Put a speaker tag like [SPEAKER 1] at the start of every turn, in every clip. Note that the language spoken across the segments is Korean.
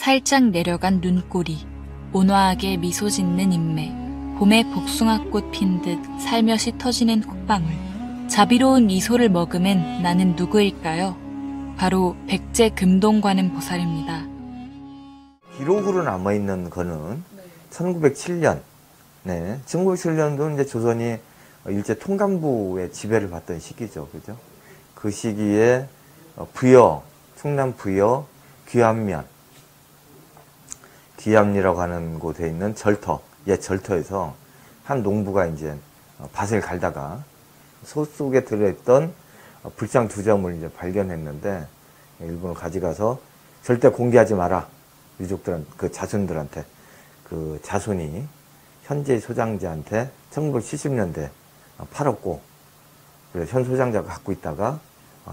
[SPEAKER 1] 살짝 내려간 눈꼬리, 온화하게 미소 짓는 인매, 봄에 복숭아꽃 핀 듯 살며시 터지는 콧방울. 자비로운 미소를 머금은 나는 누구일까요? 바로 백제 금동관음 보살입니다.
[SPEAKER 2] 기록으로 남아있는 거는 1907년, 1907년도 이제 조선이 일제 통감부의 지배를 받던 시기죠. 그죠? 그 시기에 부여, 충남 부여 귀암면, 귀암리라고 하는 곳에 있는 절터, 옛 절터에서 한 농부가 이제 밭을 갈다가 소 속에 들어있던 불상 2점을 이제 발견했는데 일본을 가져가서 절대 공개하지 마라. 유족들한테, 그 자손들한테. 그 자손이 현재 소장자한테 1970년대 팔았고, 그래서 현 소장자가 갖고 있다가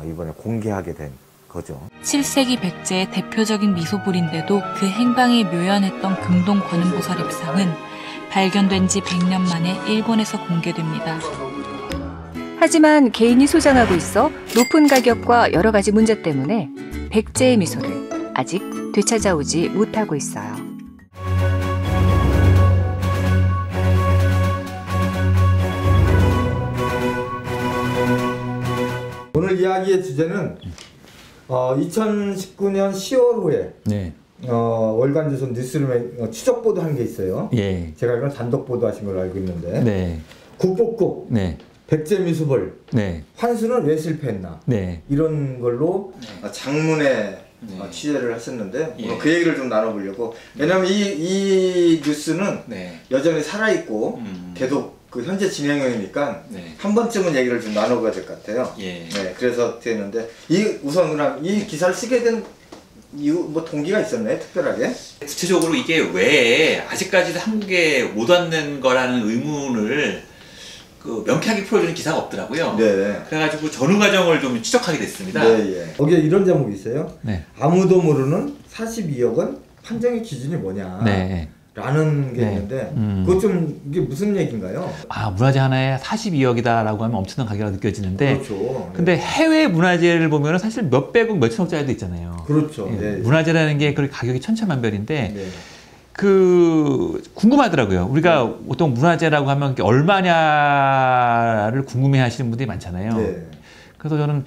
[SPEAKER 2] 이번에 공개하게 된 거죠.
[SPEAKER 1] 7세기 백제의 대표적인 미소불인데도 그 행방이 묘연했던 금동관음보살 입상은 발견된 지 100년 만에 일본에서 공개됩니다.
[SPEAKER 3] 하지만 개인이 소장하고 있어 높은 가격과 여러 가지 문제 때문에 백제의 미소를 아직 되찾아오지 못하고 있어요.
[SPEAKER 2] 오늘 이야기의 주제는 2019년 10월 후에 월간조선 뉴스룸에 추적 보도한 게 있어요.
[SPEAKER 4] 예.
[SPEAKER 2] 제가 이건 단독 보도하신 걸로 알고 있는데
[SPEAKER 4] 네.
[SPEAKER 2] 국보국, 백제 미수벌, 환수는 왜 실패했나 이런 걸로 장문에 취재를 하셨는데 오늘 그 얘기를 좀 나눠보려고. 왜냐하면 이 뉴스는 여전히 살아있고 계속 그 현재 진행형이니까 한 번쯤은 얘기를 좀 나눠봐야 될 것 같아요. 그래서 되는데 우선 그럼 이 기사를 쓰게 된 이유 뭐 동기가 있었나요? 특별하게?
[SPEAKER 5] 구체적으로 이게 왜 아직까지도 한국에 못 왔는 거라는 의문을 그 명쾌하게 풀어주는 기사가 없더라고요. 그래가지고 전후 과정을 좀 추적하게 됐습니다.
[SPEAKER 2] 거기에 이런 제목이 있어요. 아무도 모르는 42억 원 판정의 기준이 뭐냐. 라는 게 있는데 그것 좀 이게 무슨 얘기인가요?
[SPEAKER 4] 문화재 하나에 42억이다라고 하면 엄청난 가격이 느껴지는데 근데 해외 문화재를 보면 사실 몇백억, 몇천억짜리도 있잖아요. 문화재라는 게 그렇게 가격이 천차만별인데 그 궁금하더라고요. 우리가 보통 문화재라고 하면 얼마냐를 궁금해 하시는 분들이 많잖아요. 그래서 저는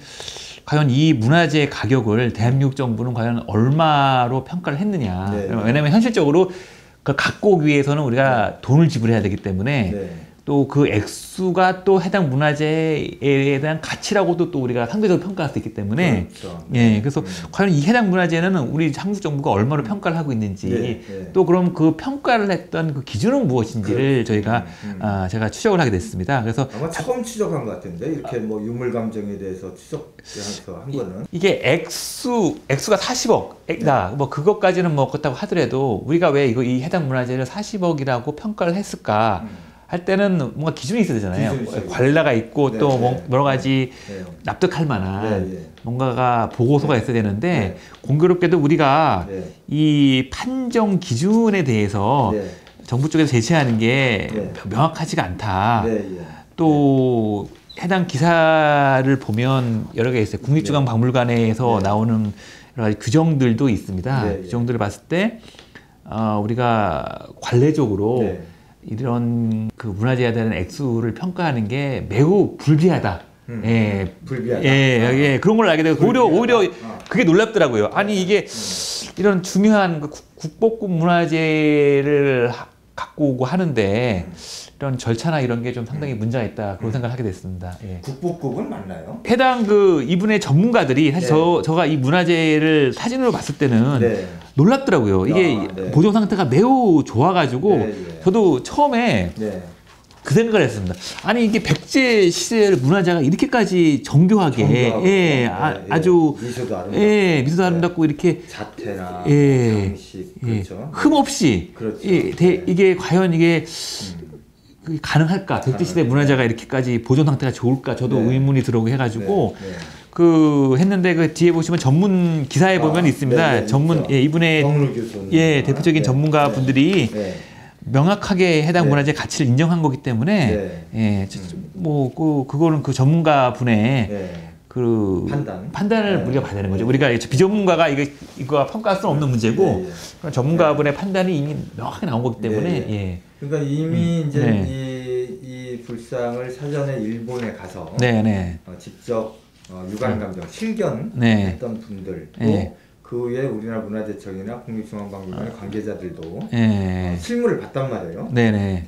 [SPEAKER 4] 과연 이 문화재 가격을 대한민국 정부는 과연 얼마로 평가를 했느냐. 왜냐하면 현실적으로 그걸 갖고 오기 위해서는 우리가 돈을 지불해야 되기 때문에 또 그 액수가 또 해당 문화재에 대한 가치라고도 또 우리가 상대적으로 평가할 수 있기 때문에 그래서 과연 이 해당 문화재는 우리 한국 정부가 얼마로 평가를 하고 있는지 또 그럼 그 평가를 했던 그 기준은 무엇인지를 저희가 제가 추적을 하게 됐습니다. 그래서
[SPEAKER 2] 아마 처음 추적한 것 같은데 이렇게 뭐 유물 감정에 대해서 추적해서 한 거는
[SPEAKER 4] 이게 액수가 40억 뭐 그것까지는 뭐 그렇다고 하더라도 우리가 왜 이 해당 문화재를 40억이라고 평가를 했을까? 할 때는 뭔가 기준이 있어야 되잖아요. 관례가 있고 또 여러 가지 납득할 만한 뭔가가 보고서가 있어야 되는데 공교롭게도 우리가 이 판정 기준에 대해서 정부 쪽에서 제시하는 게 명확하지가 않다. 또 해당 기사를 보면 여러 개 있어요. 국립중앙박물관에서 나오는 여러 가지 규정들도 있습니다. 규정들을 봤을 때 우리가 관례적으로 이런 그 문화재에 대한 액수를 평가하는 게 매우 불비하다. 불비하다. 그런 걸 알게 되고 오히려 그게 놀랍더라고요. 아니 이게 이런 중요한 국보급 문화재를 갖고 오고 하는데 이런 절차나 이런 게 좀 상당히 문제가 있다 그런 생각을 하게 됐습니다.
[SPEAKER 2] 국보급은 맞나요?
[SPEAKER 4] 해당 그 이분의 전문가들이 사실 제가 이 문화재를 사진으로 봤을 때는 놀랍더라고요. 이게 보존 상태가 매우 좋아가지고 저도 처음에 그 생각을 했습니다. 아니 이게 백제 시대 문화재가 이렇게까지 정교하게 아주 미소도 아름답고 이렇게
[SPEAKER 2] 자태나 장식
[SPEAKER 4] 흠 없이 이게 과연 이게 가능할까? 백제시대 문화재가 이렇게까지 보존 상태가 좋을까? 저도 의문이 들어오고 해가지고 그 했는데 그 뒤에 보시면 전문 기사에 보면 있습니다. 전문 이분의 대표적인 전문가 분들이 명확하게 해당 문화재 가치를 인정한 거기 때문에 뭐 그거는 그 전문가 분의 그 판단을
[SPEAKER 2] 네.
[SPEAKER 4] 우리가 봐야 되는 거죠. 우리가 비전문가가 이거 평가할 수는 없는 문제고
[SPEAKER 2] 네,
[SPEAKER 4] 그런 전문가분의 판단이 이미 명확하게 나온 거기 때문에 예.
[SPEAKER 2] 그러니까 이미 이제 이 불상을 사전에 일본에 가서 직접 유관 감정 실견했던 분들도 그 외에 우리나라 문화재청이나 국립중앙박물관의 관계자들도 실물을 봤단 말이에요.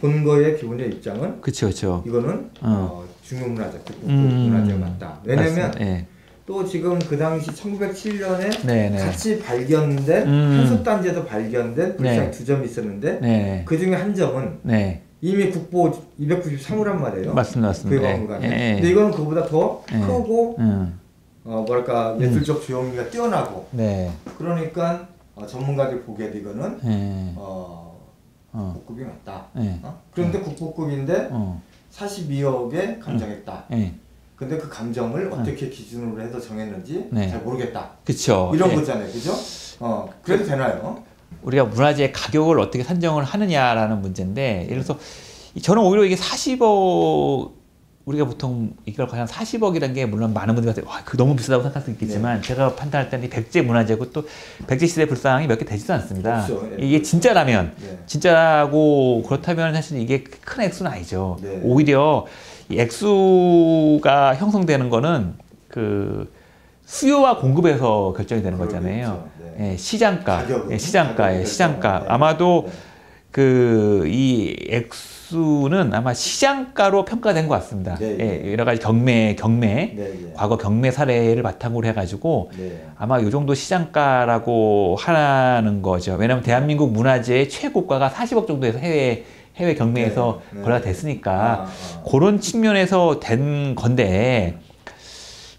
[SPEAKER 2] 본 거에 기본적 입장은
[SPEAKER 4] 그렇죠.
[SPEAKER 2] 이거는 중요문화재, 문화재가 맞다. 왜냐면 또 지금 그 당시 1907년에 같이 발견된 한솥단지에서 발견된 불상 2점이 있었는데 그 중에 한 점은 이미 국보 293호란 말이에요.
[SPEAKER 4] 맞습니다.
[SPEAKER 2] 그 박물관에. 근데 이거는 그보다 더 크고 뭐랄까 예술적 조형미가 뛰어나고 그러니까 전문가들 보기에도 이거는 국보급이 맞다. 그런데 국보급인데 42억에 감정했다. 근데 그 감정을 어떻게 기준으로 해서 정했는지 잘 모르겠다.
[SPEAKER 4] 그렇죠.
[SPEAKER 2] 이런 거잖아요. 그죠? 그래도 되나요?
[SPEAKER 4] 우리가 문화재의 가격을 어떻게 산정을 하느냐라는 문제인데 예를 들어서 저는 오히려 이게 40억 우리가 보통 이걸 과연 40억이라는 게 물론 많은 분들한테 와, 그 너무 비싸다고 생각할 수 있겠지만 제가 판단할 때는 이 백제 문화재고 또 백제 시대 불상이 몇 개 되지도 않습니다. 이게 진짜라면 진짜라고 그렇다면 사실 이게 큰 액수는 아니죠. 오히려 이 액수가 형성되는 거는 그 수요와 공급에서 결정이 되는 거잖아요. 시장가, 시장가. 아마도 그 이 액수는 아마 시장가로 평가된 것 같습니다. 여러 가지 경매, 과거 경매 사례를 바탕으로 해가지고 아마 이 정도 시장가라고 하는 거죠. 왜냐하면 대한민국 문화재의 최고가가 40억 정도에서 해외 경매에서 거래가 됐으니까 그런 측면에서 된 건데.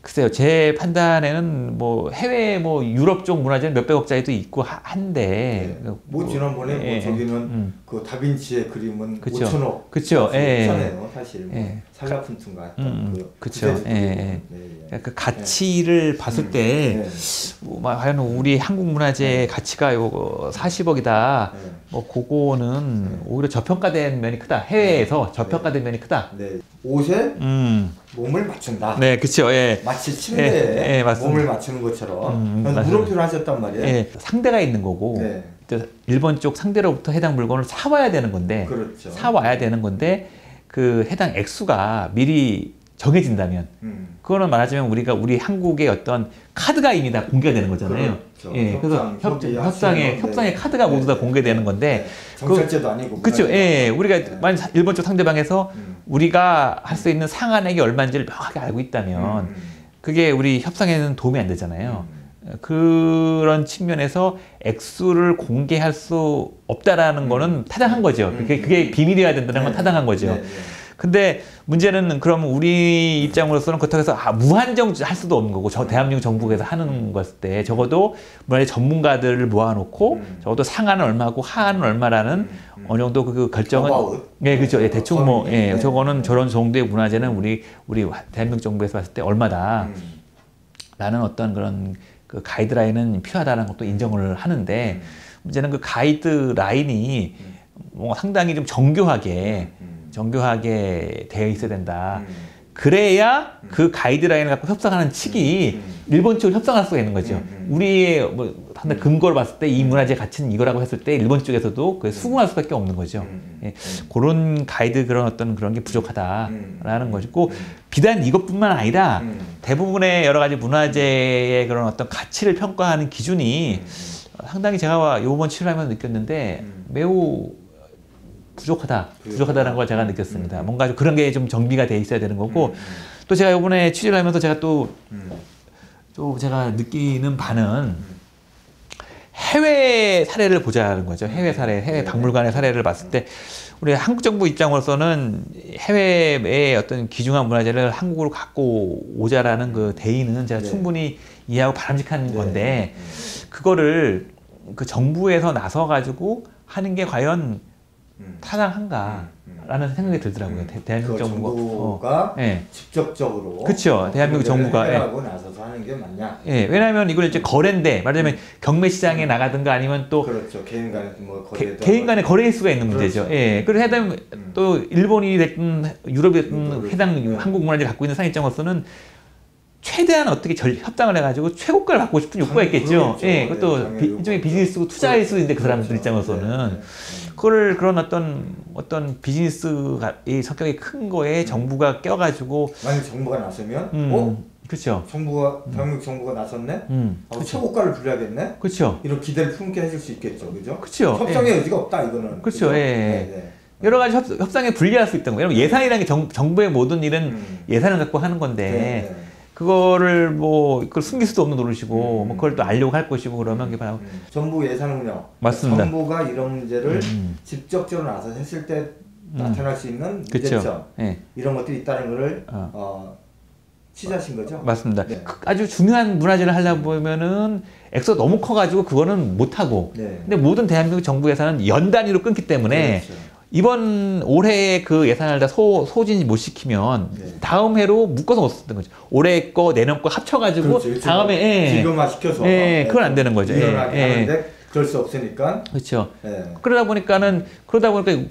[SPEAKER 4] 글쎄요, 제 판단에는 뭐 해외 뭐 유럽 쪽 문화재는 몇백억짜리도 있고 한데
[SPEAKER 2] 뭐 지난번에 저기는 그 다빈치의 그림은 5천억
[SPEAKER 4] 그렇죠.
[SPEAKER 2] 괜찮아요 사실 살라푼투인가
[SPEAKER 4] 그렇죠. 그 가치를 봤을 때 과연 우리 한국 문화재의 가치가 요 40억이다. 뭐 그거는 오히려 저평가된 면이 크다. 해외에서 저평가된 면이 크다.
[SPEAKER 2] 옷에 몸을 맞춘다.
[SPEAKER 4] 그렇죠.
[SPEAKER 2] 마치 침대에 몸을 맞추는 것처럼 물음표를 하셨단 말이에요.
[SPEAKER 4] 상대가 있는 거고 일본 쪽 상대로부터 해당 물건을 사와야 되는 건데 사와야 되는 건데 그 해당 액수가 미리 정해진다면 그거는 말하자면 우리 한국의 어떤 카드가 이미 다 공개가 되는 거잖아요. 그래서 협상의 카드가 모두 다 공개되는 건데
[SPEAKER 2] 정찰제도 아니고
[SPEAKER 4] 그렇죠. 우리가 만약 일본 쪽 상대방에서 우리가 할 수 있는 상한액이 얼마인지를 명확하게 알고 있다면 그게 우리 협상에는 도움이 안 되잖아요. 그런 측면에서 액수를 공개할 수 없다라는 거는 타당한 거죠. 그게 비밀이어야 된다는 건 타당한 거죠. 근데 문제는 그럼 우리 입장으로서는 그렇다고 해서 무한정 할 수도 없는 거고 대한민국 정부에서 하는 것일 때 적어도 문화재 전문가들을 모아놓고 적어도 상한은 얼마고 하한은 얼마라는 어느 정도 그 결정은 그렇죠. 대충 저거는 저런 정도의 문화재는 우리 대한민국 정부에서 봤을 때 얼마다 라는 어떤 그런 그 가이드라인은 필요하다는 것도 인정을 하는데 문제는 그 가이드라인이 뭔가 상당히 좀 정교하게 되어 있어야 된다. 그래야 그 가이드라인을 갖고 협상하는 측이 일본 쪽으로 협상할 수가 있는 거죠. 우리의 뭐 상당히 근거를 봤을 때 이 문화재 가치는 이거라고 했을 때 일본 쪽에서도 그에 수긍할 수밖에 없는 거죠. 그런 가이드 그런 게 부족하다라는 것이고 비단 이것뿐만 아니라 대부분의 여러 가지 문화재의 그런 어떤 가치를 평가하는 기준이 상당히 제가 이번 취재하면서 느꼈는데 매우 부족하다는 걸 제가 느꼈습니다. 뭔가 좀 그런 게 좀 정비가 돼 있어야 되는 거고 또 제가 이번에 취재를 하면서 제가 또 제가 느끼는 바는 해외 사례를 보자는 거죠. 해외 박물관의 사례를 봤을 때 우리 한국 정부 입장으로서는 해외의 어떤 귀중한 문화재를 한국으로 갖고 오자라는 그 대의는 제가 충분히 이해하고 바람직한 건데 그거를 그 정부에서 나서 가지고 하는 게 과연 타당한가라는 생각이 들더라고요. 대한민국
[SPEAKER 2] 정부가 직접적으로
[SPEAKER 4] 그렇죠. 대한민국 정부가
[SPEAKER 2] 하고 나서서 하는 게 맞냐?
[SPEAKER 4] 왜냐하면 이걸 이제 거래인데 말하자면 경매 시장에 나가든가 아니면 또
[SPEAKER 2] 그렇죠. 개인 간의 뭐 거래
[SPEAKER 4] 개인 간의 거래일 수가 있는 문제죠. 그래서 해당 또 일본이 됐든 유럽이 됐든 해당 한국 문화재를 갖고 있는 상 입장으로서는 최대한 어떻게 협상을 해가지고 최고가를 받고 싶은 욕구가 있겠죠. 예, 그것도 일종의 비즈니스고 투자일 수 있는데 그 사람들 입장에서는 그걸 그런 어떤 비즈니스의 성격이 큰 거에 정부가 껴가지고
[SPEAKER 2] 만약 정부가 나서면
[SPEAKER 4] 그렇죠.
[SPEAKER 2] 대한민국 정부가 나섰네. 최고가를 불러야겠네.
[SPEAKER 4] 그렇죠.
[SPEAKER 2] 이런 기대를 품게 해줄 수 있겠죠, 그죠?
[SPEAKER 4] 그렇죠.
[SPEAKER 2] 협상의 의지가 없다 이거는.
[SPEAKER 4] 그렇죠. 그죠? 예. 여러 가지 협상에 불리할 수 있다는 거예요. 예산이라는 게 정부의 모든 일은 예산을 갖고 하는 건데. 그거를 그걸 숨길 수도 없는 노릇이고 뭐 그걸 또 알려고 할 것이고 그러면 그게 바로
[SPEAKER 2] 정부 예산 운영.
[SPEAKER 4] 맞습니다.
[SPEAKER 2] 정부가 이런 문제를 직접적으로 나서서 했을 때 나타날 수 있는 문제점 이런 것들이 있다는 거를 취재하신 거죠?
[SPEAKER 4] 맞습니다. 아주 중요한 문화재를 하려고 보면은 액수가 너무 커가지고 그거는 못하고 근데 모든 대한민국 정부 예산은 연 단위로 끊기 때문에 이번 올해 그 예산을 다 소진 못 시키면 다음 해로 묶어서 못 썼던 거죠. 올해 거 내년 거 합쳐가지고 다음에
[SPEAKER 2] 지금화 시켜서
[SPEAKER 4] 그건 안 되는 거죠.
[SPEAKER 2] 하는데 그럴 수 없으니까.
[SPEAKER 4] 그렇죠. 그러다 보니까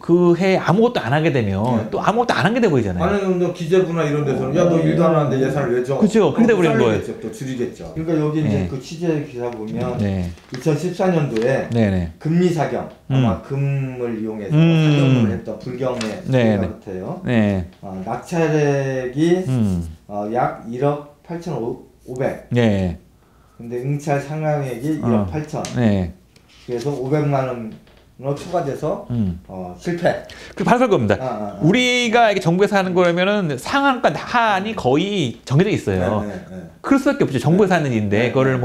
[SPEAKER 4] 그 해 아무것도 안 하게 되면 또 아무것도 안 한 게 돼 보이잖아요.
[SPEAKER 2] 아니 너 기재부나 이런 데서는 야 너 일도 안 하는데 예산을 왜 줘?
[SPEAKER 4] 그렇죠. 그렇게 돼 버리는 거예요.
[SPEAKER 2] 또 줄이겠죠. 그러니까 여기 이제 그 취재 기사 보면 2014년도에 금리 사경 아마 금을 이용해서 사경을 했던 불경의 같아요. 낙찰액이 약 1억 8,500. 근데 응찰 상환액이 1억 8천. 그래서 500만 원으로 추가돼서 실패.
[SPEAKER 4] 그 바로 그겁니다. 우리가 이게 정부에서 하는 거라면은 상한가 하한이 거의 정해져 있어요. 그럴 수밖에 없죠. 정부에서 하는 일인데 그거를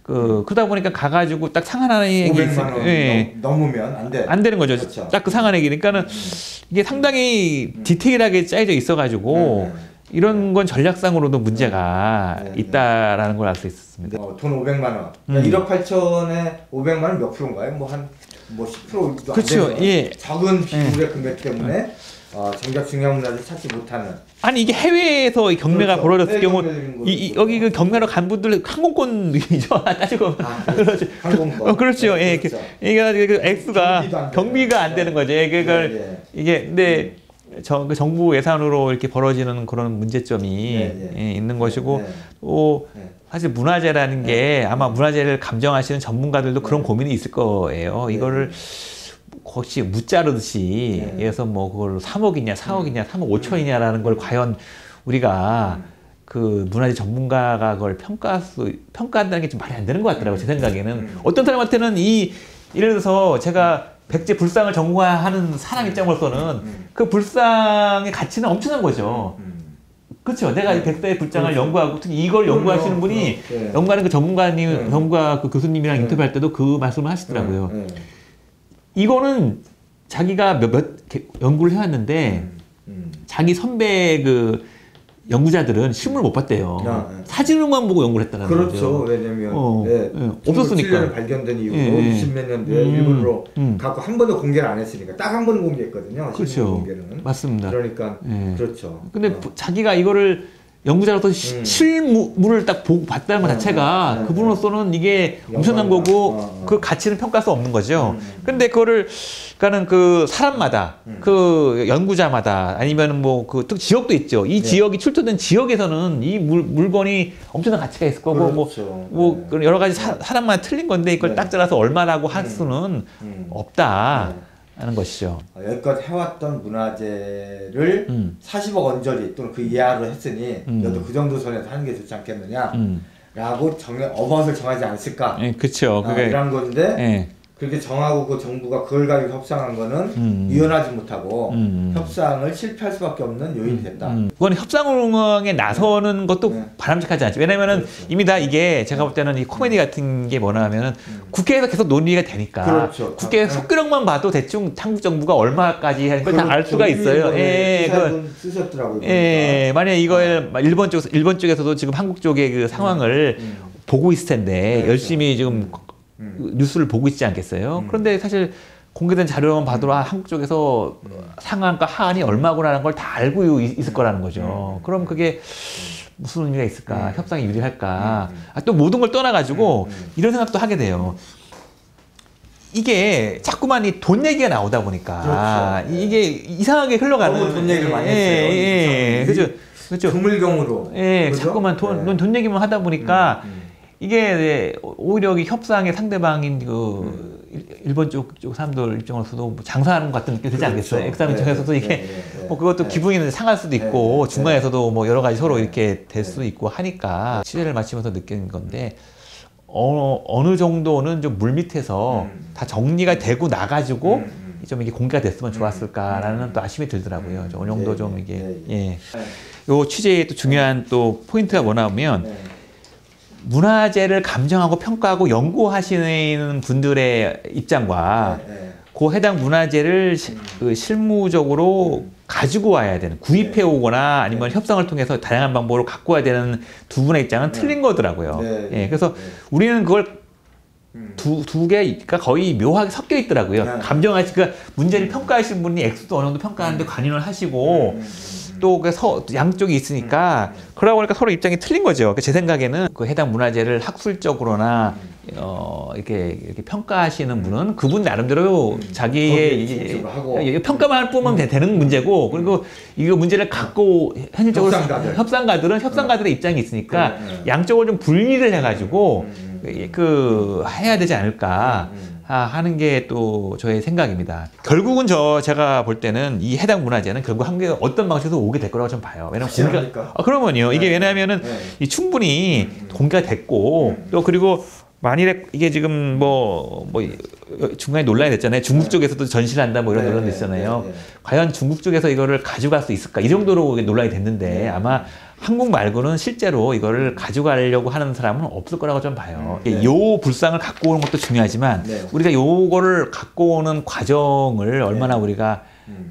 [SPEAKER 4] 그러다 보니까 가가지고 딱 상한액이
[SPEAKER 2] 500만 원 넘으면 안 돼.
[SPEAKER 4] 안 되는 거죠.
[SPEAKER 2] 그렇죠.
[SPEAKER 4] 딱 그 상한액이니까는 이게 상당히 디테일하게 짜여져 있어가지고. 이런 건 전략상으로도 문제가 있다라는 걸 알 수 있었습니다.
[SPEAKER 2] 돈 500만 원. 그러니까 1억 8천에 500만 원 몇 프로인가요? 뭐 10%도 안 되는 적은 비율의 금액 때문에 정작 중요한 문화를 찾지 못하는.
[SPEAKER 4] 아니 이게 해외에서 이 경매가 벌어졌을 경우 여기 그 경매로 간 분들 항공권이죠. 따지고 그렇죠.
[SPEAKER 2] 항공권.
[SPEAKER 4] 그렇죠. 이게 그 액수가 경비가 안 되는 거죠. 이게 근데 정부 예산으로 이렇게 벌어지는 그런 문제점이 있는 것이고 또 사실 문화재라는 게 아마 문화재를 감정하시는 전문가들도 그런 고민이 있을 거예요. 이거를 혹시 무자르듯이 예서 뭐 그걸 3억이냐 4억이냐 3억 5천이냐라는 걸 과연 우리가 그 문화재 전문가가 그걸 평가한다는 게 좀 말이 안 되는 것 같더라고요. 제 생각에는 어떤 사람한테는 예를 들어서 제가 백제 불상을 전공하는 사람 입장으로서는 그 불상의 가치는 엄청난 거죠. 그렇죠. 내가 백제 불상을 연구하고 특히 이걸 연구하시는 분이 연구하는 그 전문가 그 교수님이랑 인터뷰할 때도 그 말씀을 하시더라고요. 이거는 자기가 몇 연구를 해왔는데 자기 선배 그 연구자들은 실물을 못 봤대요. 사진으로만 보고 연구를 했다는 거죠.
[SPEAKER 2] 그렇죠. 왜냐면
[SPEAKER 4] 없었으니까.
[SPEAKER 2] 발견된 이후로 20몇 년 뒤에 일본으로 갖고 한 번도 공개를 안 했으니까 딱 한 번 공개했거든요.
[SPEAKER 4] 그렇죠.
[SPEAKER 2] 공개는.
[SPEAKER 4] 맞습니다.
[SPEAKER 2] 그러니까 그렇죠.
[SPEAKER 4] 근데 자기가 이거를 연구자로서 실물을 딱 보고 봤다는 것 자체가 그분으로서는 이게 엄청난 거고 그 가치는 평가할 수 없는 거죠. 근데 그러니까는 그 사람마다 그 연구자마다 아니면 뭐 그 지역도 있죠. 이 지역이 출토된 지역에서는 이 물건이 엄청난 가치가 있을 거고 뭐 여러 가지 사람마다 틀린 건데 이걸 딱 잘라서 얼마라고 할 수는 없다. 하는 것이죠.
[SPEAKER 2] 여기까지 해왔던 문화재를 40억 언저리 또는 그 이하로 했으니 너도 그 정도 선에서 하는 게 좋지 않겠느냐 라고 어바웃을 정하지 않았을까.
[SPEAKER 4] 그렇죠.
[SPEAKER 2] 이런 건데 그렇게 정하고 그 정부가 그걸 가지고 협상한 거는 유연하지 못하고 협상을 실패할 수밖에 없는 요인이 됐다.
[SPEAKER 4] 그건 협상에 나서는 것도 바람직하지 않죠. 왜냐면은 이미 다 이게 제가 볼 때는 이 코미디 같은 게 뭐냐 하면은 국회에서 계속 논의가 되니까
[SPEAKER 2] 그렇죠.
[SPEAKER 4] 국회 속기록만 봐도 대충 한국 정부가 얼마까지 하는 걸 다 알 수가 있어요.
[SPEAKER 2] 그건 쓰셨더라고요.
[SPEAKER 4] 만약에 이걸 일본 쪽에서도 지금 한국 쪽의 그 상황을 보고 있을 텐데 열심히 지금 뉴스를 보고 있지 않겠어요? 그런데 사실 공개된 자료만 봐도 한국 쪽에서 상한가 하한이 얼마구나라는 걸 다 알고 있을 거라는 거죠. 그럼 그게 무슨 의미가 있을까? 협상이 유리할까? 또 모든 걸 떠나가지고 이런 생각도 하게 돼요. 이게 자꾸만 이 돈 얘기가 나오다 보니까 이게 이상하게 흘러가는
[SPEAKER 2] 너무 돈 얘기를 많이 했어요.
[SPEAKER 4] 그죠? 그렇죠.
[SPEAKER 2] 드물경으로.
[SPEAKER 4] 예,
[SPEAKER 2] 그죠?
[SPEAKER 4] 자꾸만 돈 얘기만 하다 보니까 이게 오히려 여기 협상의 상대방인 그 일본 쪽 사람들 입장으로서도 뭐 장사하는 것 같은 느낌이 들지 않겠어요? 액상 입장에서도 이게 뭐 그것도 기분이 상할 수도 있고 중간에서도 뭐 여러 가지 서로 이렇게 될 수도 있고 하니까 취재를 마치면서 느낀 건데 어느 정도는 좀 물밑에서 다 정리가 되고 나가지고 좀 이게 공개가 됐으면 좋았을까라는 또 아쉬움이 들더라고요. 어느 정도 좀 이게 예. 요 취재의 또 중요한 또 포인트가 뭐냐면 문화재를 감정하고 평가하고 연구하시는 분들의 입장과 그 해당 문화재를 그 실무적으로 가지고 와야 되는, 구입해 오거나 아니면 협상을 통해서 다양한 방법으로 갖고 와야 되는 두 분의 입장은 틀린 거더라고요. 예, 그래서 우리는 그걸 두 개가 거의 묘하게 섞여 있더라고요. 그러니까 문제를 평가하시는 분이 액수도 어느 정도 평가하는데 관여를 하시고 또 그 양쪽이 있으니까 그러다 보니까 서로 입장이 틀린 거죠. 제 생각에는 그 해당 문화재를 학술적으로나 이렇게 평가하시는 분은 그분 나름대로 자기의 평가만 하면 되는 문제고, 그리고 이거 문제를 갖고 현실적으로 협상가들은 입장이 있으니까 양쪽을 좀 분리를 해가지고 그 해야 되지 않을까 하는 게 또 저의 생각입니다. 결국은 제가 볼 때는 이 해당 문화재는 결국 한국에 어떤 방식으로 오게 될 거라고 좀 봐요. 왜냐면 그러면요. 이게 왜냐하면은 이 충분히 공개가 됐고 또 그리고 만일에 이게 지금 뭐 중간에 논란이 됐잖아요. 중국 쪽에서도 전시를 한다 뭐 이런 논란도 있잖아요. 과연 중국 쪽에서 이거를 가져갈 수 있을까? 이 정도로 논란이 됐는데 아마 한국 말고는 실제로 이거를 가져가려고 하는 사람은 없을 거라고 좀 봐요. 요 불상을 갖고 오는 것도 중요하지만 우리가 요거를 갖고 오는 과정을 얼마나 우리가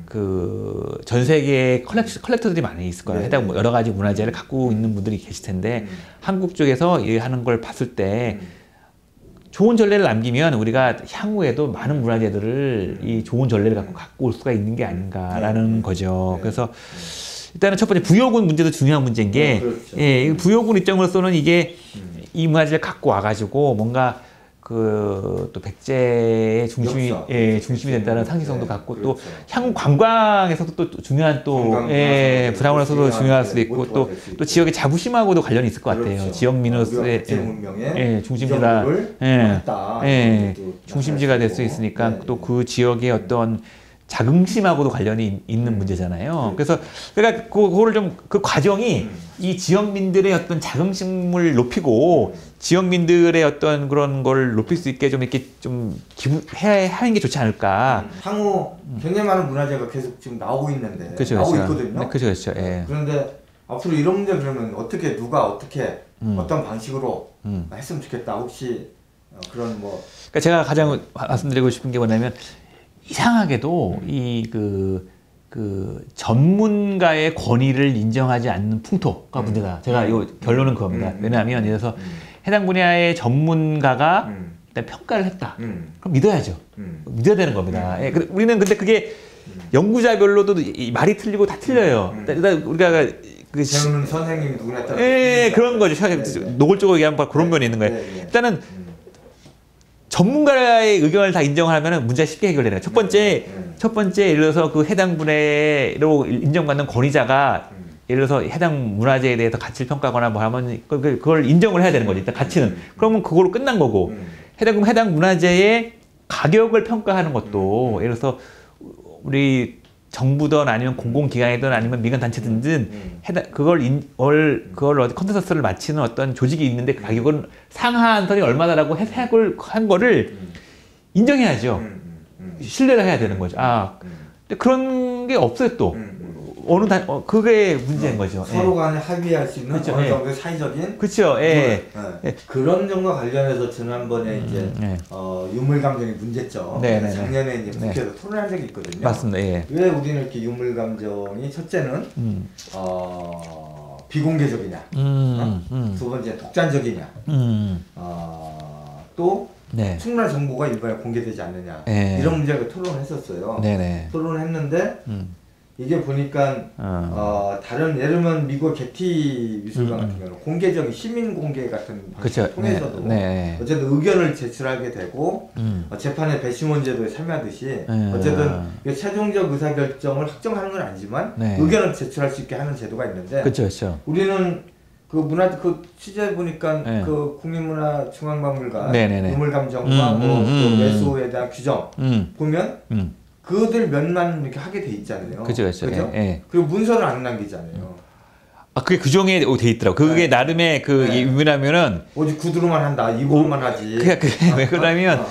[SPEAKER 4] 그 전 세계에 컬렉터들이 많이 있을 거예요. 해당 여러 가지 문화재를 갖고 있는 분들이 계실 텐데 한국 쪽에서 이 하는 걸 봤을 때 좋은 전례를 남기면 우리가 향후에도 많은 문화재들을 이 좋은 전례를 갖고 올 수가 있는 게 아닌가라는 거죠. 그래서 일단은 첫 번째 부여군 문제도 중요한 문제인 게 예, 부여군 입장으로서는 이게 이 문화재를 갖고 와가지고 뭔가 그 또 백제의 중심이 된다는 상징성도 갖고 또 향후 관광에서도 또 중요한 또 브라운에서도 중요할 수도 있고 또 지역의 자부심하고도 관련이 있을 것 같아요. 지역 민으로서의 중심지가 중심지가 될 수 있으니까 또 그 지역의 어떤 자긍심하고도 관련이 있는 문제잖아요. 그래서 그러니까 그거를 좀 그 과정이 이 지역민들의 어떤 자긍심을 높이고 지역민들의 어떤 그런 걸 높일 수 있게 좀 이렇게 좀 하는 게 좋지 않을까.
[SPEAKER 2] 향후 굉장히 많은 문화재가 계속 지금 나오고 있는데 나오고 있거든요.
[SPEAKER 4] 그렇죠. 예.
[SPEAKER 2] 그런데 앞으로 이런 문제 그러면 어떻게 누가 어떻게 어떤 방식으로 했으면 좋겠다. 혹시 그런 뭐
[SPEAKER 4] 그러니까 제가 가장 말씀드리고 싶은 게 뭐냐면 이상하게도 그 전문가의 권위를 인정하지 않는 풍토가 문제다. 제가 이 결론은 그겁니다. 왜냐하면 예를 들어서 해당 분야의 전문가가 일단 평가를 했다. 그럼 믿어야죠. 믿어야 되는 겁니다. 예, 우리는 근데 그게 연구자별로도 말이 틀리고 다 틀려요. 일단 우리가
[SPEAKER 2] 배우는 선생님이 누구나 따라
[SPEAKER 4] 그런 거죠. 노골적으로 얘기하면 그런 면이 있는 거예요. 일단은 전문가의 의견을 다 인정하면 문제가 쉽게 해결되는 거예요. 첫 번째 예를 들어서 그 해당 분야로 인정받는 권위자가 예를 들어서 해당 문화재에 대해서 가치를 평가하거나 뭐 하면 그걸 인정을 해야 되는 거죠. 일단 가치는. 그러면 그거로 끝난 거고 해당 문화재의 가격을 평가하는 것도 예를 들어서 우리 정부든 아니면 공공기관이든 아니면 민간단체든 그걸 어디 컨센서스를 마치는 어떤 조직이 있는데 그 가격은 상한 선이 얼마다라고 해석을 한 거를 인정해야죠. 신뢰를 해야 되는 거죠. 근데 그런 게 없어요 또. 그게 문제인 거죠.
[SPEAKER 2] 서로 간에 합의할 수 있는 어느 정도의 사회적인
[SPEAKER 4] 그렇죠.
[SPEAKER 2] 그런 점과 관련해서 지난번에 이제 유물감정의 문제점 작년에 이제 국회에서 토론한 적이 있거든요.
[SPEAKER 4] 맞습니다.
[SPEAKER 2] 왜 우리는 이렇게 유물감정이 첫째는 비공개적이냐, 두 번째 독단적이냐, 또 충분한 정보가 일반에 공개되지 않느냐 이런 문제를 토론을 했었어요. 토론을 했는데 이게 보니까 다른 예를 들면 미국 게티 미술관 같은 경우는 공개적인 시민 공개 같은 방식을 통해서도 어쨌든 의견을 제출하게 되고 재판의 배심원 제도에 참여하듯이 어쨌든 최종적 의사결정을 확정하는 건 아니지만 의견을 제출할 수 있게 하는 제도가 있는데 우리는 그 문화 그 취재 보니까 그 국립문화중앙박물관 유물감정과 뭐 또 매수에 대한 규정 보면 그들 몇만 이렇게 하게 돼 있잖아요.
[SPEAKER 4] 그죠?
[SPEAKER 2] 그리고 문서를 안 남기잖아요.
[SPEAKER 4] 아, 그게 규정에 돼 있더라고. 그게 나름의 그 의미라면은
[SPEAKER 2] 오직 구두로만 한다, 이부로만 하지.
[SPEAKER 4] 그게 왜 그러냐면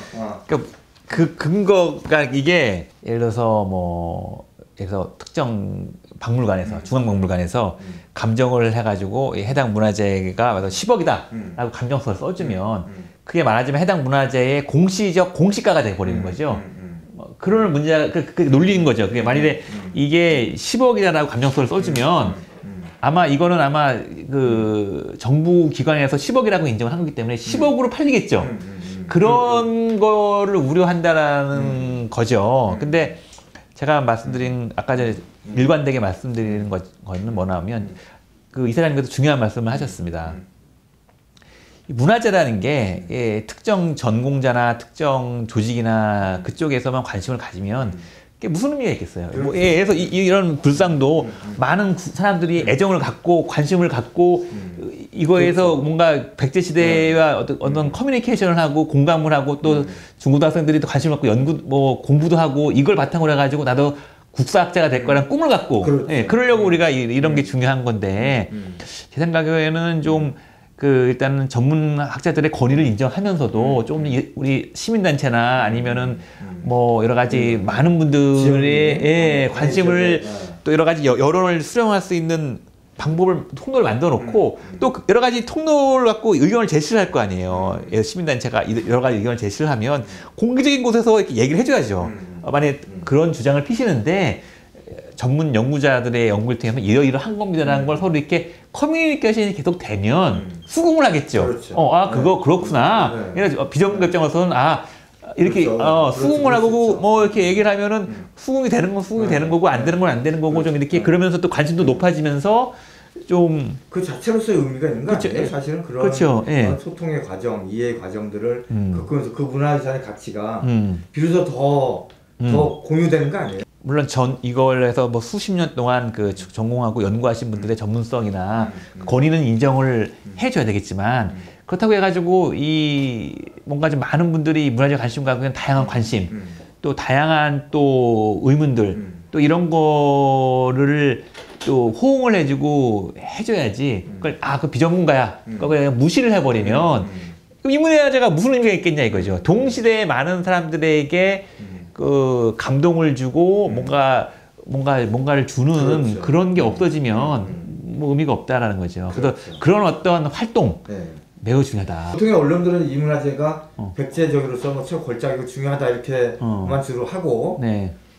[SPEAKER 4] 그 근거가 이게 예를 들어서 뭐 그래서 특정 박물관에서 중앙박물관에서 감정을 해가지고 해당 문화재가 10억이다라고 감정서를 써주면 그게 말하자면 해당 문화재의 공시적 공시가가 돼버리는 거죠. 그런 문제가 그 논리인 거죠. 그게 만일에 이게 10억이라고 감정서를 써주면 아마 이거는 아마 그 정부 기관에서 10억이라고 인정을 한 거기 때문에 10억으로 팔리겠죠. 그런 거를 우려한다라는 거죠. 근데 제가 말씀드린 아까 전에 일관되게 말씀드리는 거는 뭐냐면 그 이사장님께서 중요한 말씀을 하셨습니다. 문화재라는 게 특정 전공자나 특정 조직이나 그쪽에서만 관심을 가지면 그게 무슨 의미가 있겠어요. 뭐, 그래서 이런 불상도 많은 사람들이 애정을 갖고 관심을 갖고 이거에서 뭔가 백제시대와 어떤 커뮤니케이션을 하고 공감을 하고 또 중고등학생들이 또 관심을 갖고 뭐 공부도 하고 이걸 바탕으로 해가지고 나도 국사학자가 될 거란 꿈을 갖고 그러려고 우리가 이런 게 중요한 건데 제 생각에는 좀 일단은 전문학자들의 권위를 인정하면서도 좀 우리 시민단체나 아니면은 뭐 여러 가지 많은 분들의 관심을 또 여러 가지 여론을 수렴할 수 있는 방법을 통로를 만들어 놓고 또 여러 가지 통로를 갖고 의견을 제시를 할 거 아니에요. 시민단체가 여러 가지 의견을 제시를 하면 공개적인 곳에서 이렇게 얘기를 해줘야죠. 만약에 그런 주장을 피시는데 전문 연구자들의 연구를 통해서 이러이러한 겁니다라는 걸 서로 이렇게 커뮤니케이션이 계속 되면 수긍을 하겠죠. 그렇구나. 비전문 결정에서는 이렇게 수긍을 하고 뭐 이렇게 얘기를 하면은 수긍이 되는 건 수긍이 되는 거고 안 되는 건 안 되는 거고 좀 이렇게 그러면서 또 관심도 높아지면서 좀
[SPEAKER 2] 그 자체로서의 의미가 있는 거 아니에요? 사실은 그런 소통의 과정, 이해의 과정들을 겪으면서 그 문화유산의 가치가 비로소 더 공유되는 거 아니에요?
[SPEAKER 4] 물론 이걸 해서 뭐 수십 년 동안 그 전공하고 연구하신 분들의 전문성이나 권위는 인정을 해줘야 되겠지만 그렇다고 해가지고 뭔가 좀 많은 분들이 문화재 관심 갖고 있는 다양한 관심 또 다양한 또 의문들 또 이런 거를 또 호응을 해주고 해줘야지 그걸 그 비전문가야 그걸 그냥 무시를 해버리면 이 문화재가 무슨 의미가 있겠냐 이거죠. 동시대에 많은 사람들에게 그 감동을 주고 뭔가를 주는 그런 게 없어지면 뭐 의미가 없다라는 거죠. 그래서 그런 어떤 활동 매우 중요하다.
[SPEAKER 2] 보통의 언론들은 이 문화재가 백제적으로서 뭐 최골짜기고 중요하다 이렇게만 주로 하고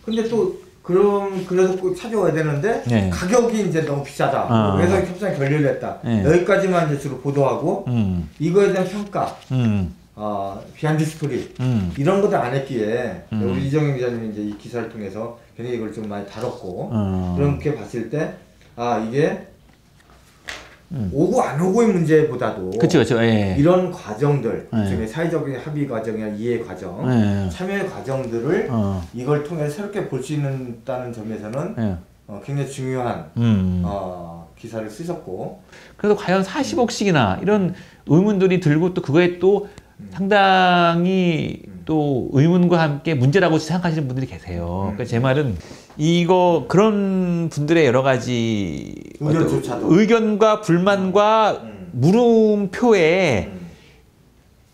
[SPEAKER 2] 근데 또 그래서 꼭 찾아와야 되는데 가격이 이제 너무 비싸다. 그래서 협상이 결렬을 했다. 여기까지만 이제 주로 보도하고 이거에 대한 평가 비하인드 스토리 이런 것도 안 했기에 우리 이정영 기자님이 이제 이 기사를 통해서 굉장히 이걸 좀 많이 다뤘고 그렇게 봤을 때 이게 오고 안 오고의 문제보다도 이런 과정들 중에 사회적인 합의 과정이나 이해 과정 참여의 과정들을 이걸 통해 새롭게 볼 수 있다는 점에서는 굉장히 중요한 기사를 쓰셨고
[SPEAKER 4] 그래서 과연 40억씩이나 이런 의문들이 들고 또 그거에 또 상당히 또 의문과 함께 문제라고 생각하시는 분들이 계세요. 그러니까 제 말은 그런 분들의 여러 가지 의견과 불만과 물음표에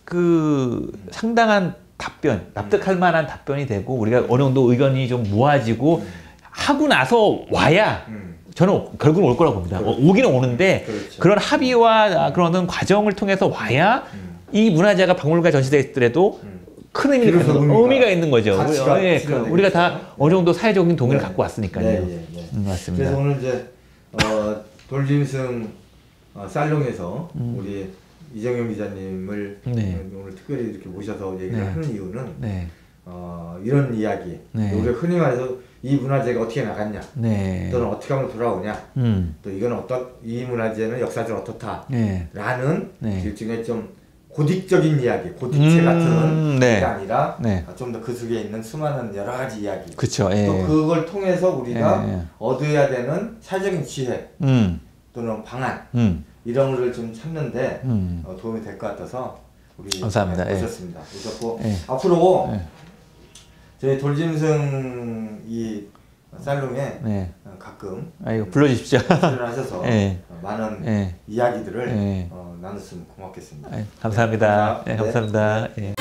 [SPEAKER 4] 그 상당한 답변, 납득할 만한 답변이 되고 우리가 어느 정도 의견이 좀 모아지고 하고 나서 와야 저는 결국은 올 거라고 봅니다. 오기는 오는데 그런 합의와 그런 과정을 통해서 와야 이 문화재가 박물관에 전시됐더라도 큰 의미가 있는 거죠. 우리가 다 어느 정도 사회적인 동의를 갖고 왔으니까요. 맞습니다.
[SPEAKER 2] 그래서 오늘 이제 돌짐승 살롱에서 우리 이정영 기자님을 오늘 특별히 이렇게 모셔서 얘기를 하는 이유는 이런 이야기 우리가 흔히 말해서 이 문화재가 어떻게 나갔냐,
[SPEAKER 4] 네.
[SPEAKER 2] 또는 어떻게 하면 돌아오냐, 또 이건 이 문화재는 역사적으로 어떻다,
[SPEAKER 4] 네.
[SPEAKER 2] 라는
[SPEAKER 4] 네.
[SPEAKER 2] 일종의 좀 고딕적인 이야기, 고딕체 같은
[SPEAKER 4] 네.
[SPEAKER 2] 게 아니라
[SPEAKER 4] 네.
[SPEAKER 2] 좀 더 그 속에 있는 수많은 여러 가지 이야기,
[SPEAKER 4] 그쵸. 예.
[SPEAKER 2] 또 그걸 통해서 우리가
[SPEAKER 4] 예.
[SPEAKER 2] 얻어야 되는 사회적인 지혜 또는 방안 이런 거를 좀 찾는데 도움이 될 것 같아서 우리
[SPEAKER 4] 감사합니다.
[SPEAKER 2] 오셨습니다. 오셨고
[SPEAKER 4] 예.
[SPEAKER 2] 앞으로
[SPEAKER 4] 예.
[SPEAKER 2] 저희 돌짐승 이 살롱에
[SPEAKER 4] 네.
[SPEAKER 2] 가끔
[SPEAKER 4] 이거 불러주십시오.
[SPEAKER 2] 출연하셔서
[SPEAKER 4] 예.
[SPEAKER 2] 많은
[SPEAKER 4] 예.
[SPEAKER 2] 이야기들을
[SPEAKER 4] 예.
[SPEAKER 2] 나눴으면 고맙겠습니다.
[SPEAKER 4] 감사합니다.
[SPEAKER 2] 네,
[SPEAKER 4] 감사합니다. 예.